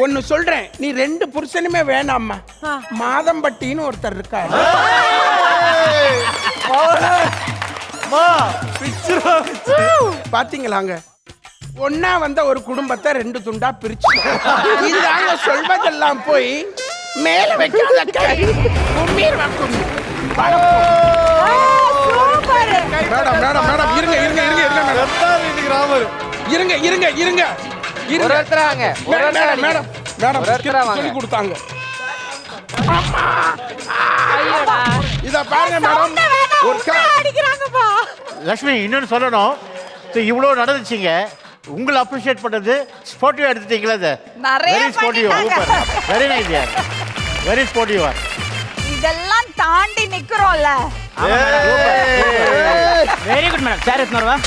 ஒன்னு சொல்றேன், நீ 2 புருஷனுமே வேணாம்மா. மாதம்பட்டின்னு ஒருத்தர் இருக்காரு. பாத்தீங்களாங்க, ஒன்னா வந்த ஒரு குடும்பத்தை 2 துண்டா பிரிச்சு இதாங்க சொல்வதெல்லாம் போய் மேல வைக்காத கை கும்மீர் வாக்கும். மேடம் மேடம் மேடம் இருங்க இருங்க இருங்க இருங்க இருங்க இருங்க இருங்க மேடம் மேடம் மேடம் சொல்லி கொடுத்தாங்க. இத பாருங்க மேடம், லட்சுமி இன்னொன்னு சொல்லணும். இவ்வளவு நடந்துச்சுங்க, உங்களை அப்ரிஷியேட் பண்ணது ஸ்போர்ட்டிவா எடுத்துட்டீங்களா? வெரி ஸ்போர்ட்டிவ், வெரி நைஸ் யார், வெரி ஸ்போர்ட்டிவ். இதெல்லாம் தாண்டி நிக்கிறோம்ல. Very good madam. சார் எத்தனை ரூபா?